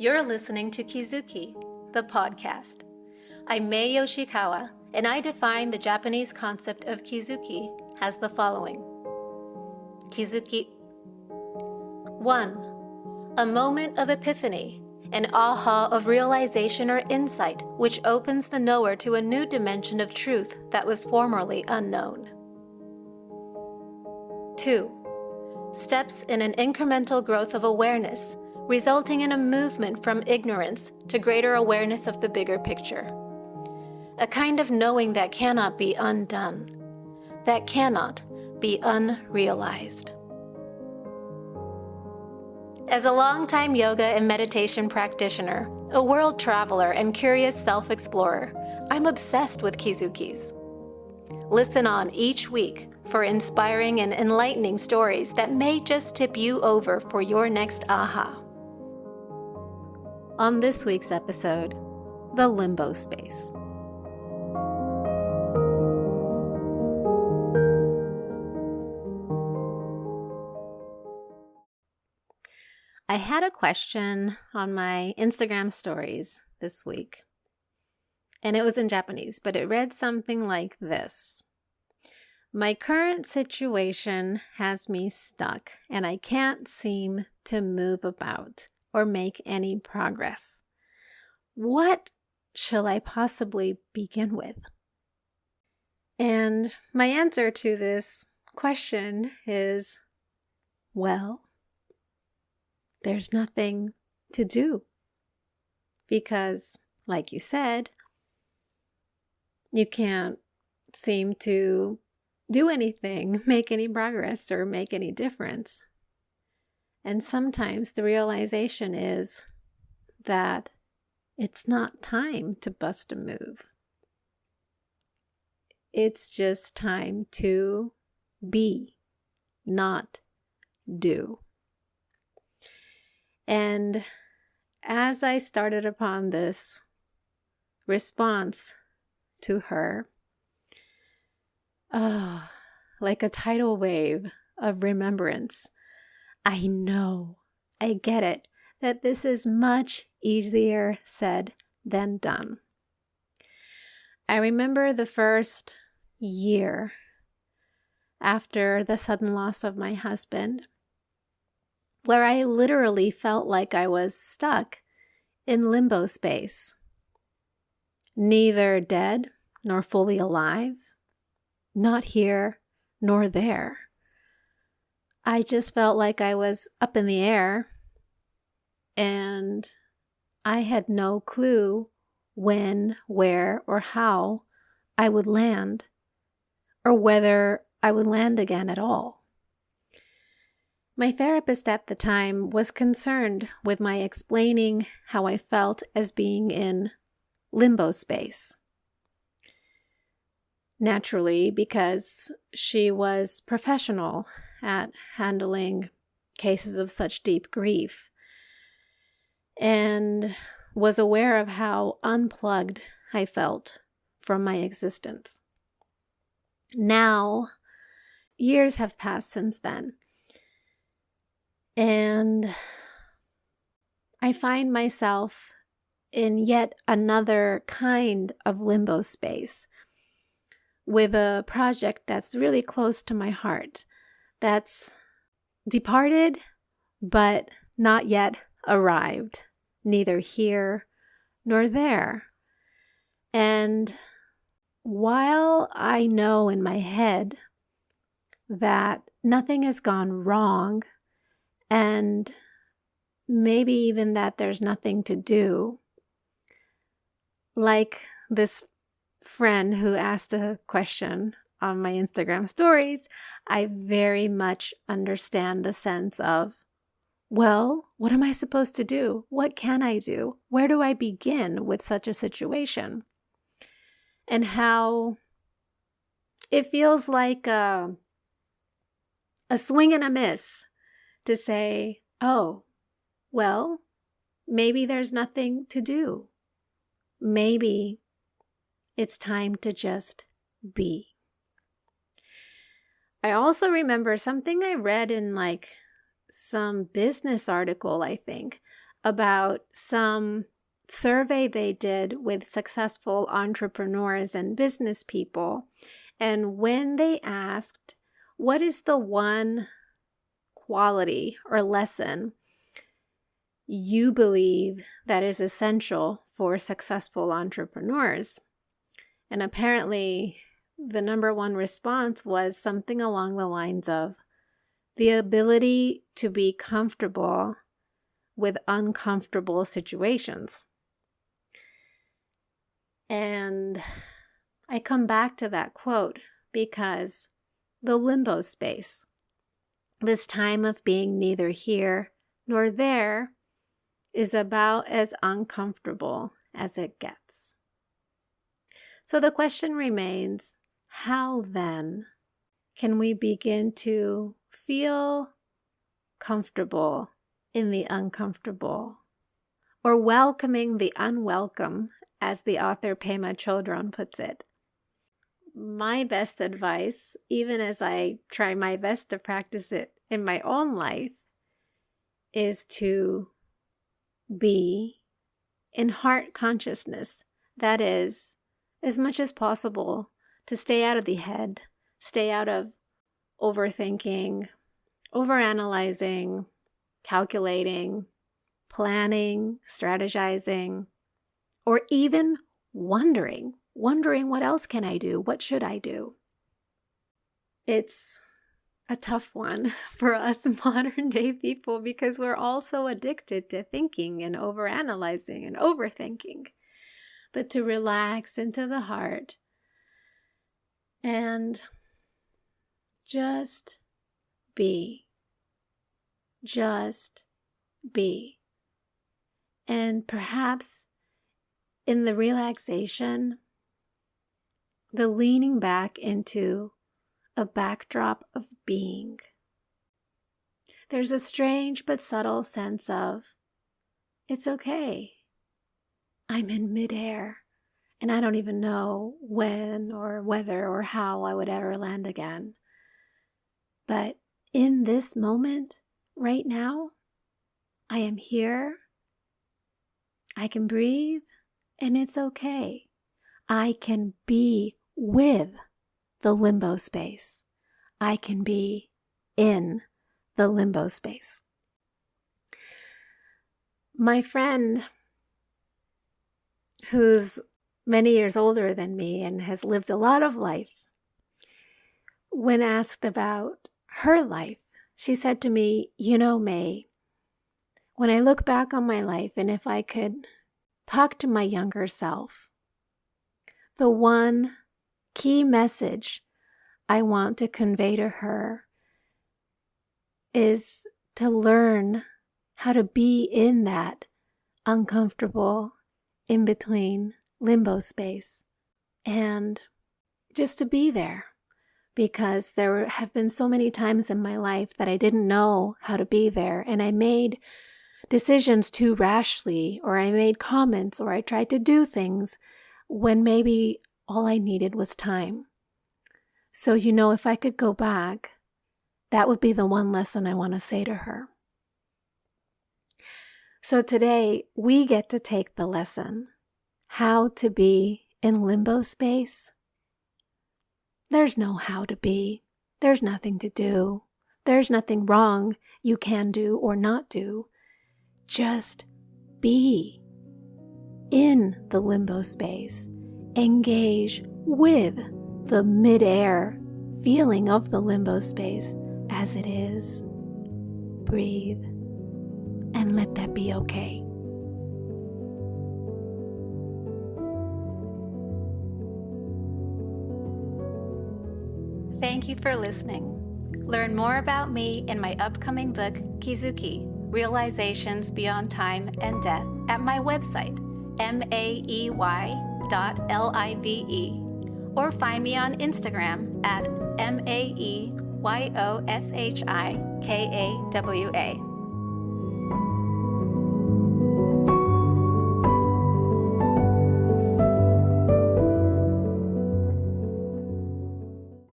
You're listening to Kizuki, the podcast. I'm Mae Yoshikawa, and I define the Japanese concept of Kizuki as the following. Kizuki 1. A moment of epiphany, an aha of realization or insight which opens the knower to a new dimension of truth that was formerly unknown. 2. Steps in an incremental growth of awareness, resulting in a movement from ignorance to greater awareness of the bigger picture. A kind of knowing that cannot be undone, that cannot be unrealized. As a longtime yoga and meditation practitioner, a world traveler, and curious self-explorer, I'm obsessed with Kizukis. Listen on each week for inspiring and enlightening stories that may just tip you over for your next aha. On this week's episode, the Limbo Space. I had a question on my Instagram stories this week, and it was in Japanese, but it read something like this. My current situation has me stuck, and I can't seem to move about or make any progress. What shall I possibly begin with? And my answer to this question is, well, there's nothing to do. Because, like you said, you can't seem to do anything, make any progress, or make any difference. And sometimes the realization is that it's not time to bust a move. It's just time to be, not do. And as I started upon this response to her, like a tidal wave of remembrance, I know, I get it, that this is much easier said than done. I remember the first year after the sudden loss of my husband, where I literally felt like I was stuck in limbo space. Neither dead nor fully alive, not here nor there. I just felt like I was up in the air and I had no clue when, where, or how I would land, or whether I would land again at all. My therapist at the time was concerned with my explaining how I felt as being in limbo space. Naturally, because she was professional at handling cases of such deep grief and was aware of how unplugged I felt from my existence. Now, years have passed since then, and I find myself in yet another kind of limbo space with a project that's really close to my heart, that's departed, but not yet arrived, neither here nor there. And while I know in my head that nothing has gone wrong, and maybe even that there's nothing to do, like this friend who asked a question on my Instagram stories, I very much understand the sense of, well, what am I supposed to do? What can I do? Where do I begin with such a situation? And how it feels like a swing and a miss to say, oh, well, maybe there's nothing to do. Maybe it's time to just be. I also remember something I read in some business article, I think, about some survey they did with successful entrepreneurs and business people. And when they asked, what is the one quality or lesson you believe that is essential for successful entrepreneurs? And apparently, the number one response was something along the lines of the ability to be comfortable with uncomfortable situations. And I come back to that quote because the limbo space, this time of being neither here nor there, is about as uncomfortable as it gets. So the question remains, how then can we begin to feel comfortable in the uncomfortable, or welcoming the unwelcome, as the author Pema Chodron puts it? My best advice, even as I try my best to practice it in my own life, is to be in heart consciousness. That is, as much as possible, to stay out of the head, stay out of overthinking, overanalyzing, calculating, planning, strategizing, or even wondering what else can I do? What should I do? It's a tough one for us modern day people because we're all so addicted to thinking and overanalyzing and overthinking. But to relax into the heart and just be. Just be. And perhaps in the relaxation, the leaning back into a backdrop of being. There's a strange but subtle sense of, it's okay. I'm in midair, and I don't even know when or whether or how I would ever land again. But in this moment, right now, I am here, I can breathe, and it's okay. I can be with the limbo space. I can be in the limbo space. My friend, who's many years older than me and has lived a lot of life, when asked about her life, she said to me, "You know, Mae, when I look back on my life and if I could talk to my younger self, the one key message I want to convey to her is to learn how to be in that uncomfortable, in-between limbo space and just to be there. Because there have been so many times in my life that I didn't know how to be there, and I made decisions too rashly, or I made comments, or I tried to do things when maybe all I needed was time. So, if I could go back, that would be the one lesson I want to say to her." So today, we get to take the lesson, how to be in limbo space. There's no how to be. There's nothing to do. There's nothing wrong you can do or not do. Just be in the limbo space. Engage with the midair feeling of the limbo space as it is. Breathe and let that be okay. Thank you for listening. Learn more about me in my upcoming book, Kizuki, Realizations Beyond Time and Death, at my website, maey.live, or find me on Instagram at maeyoshiKawa.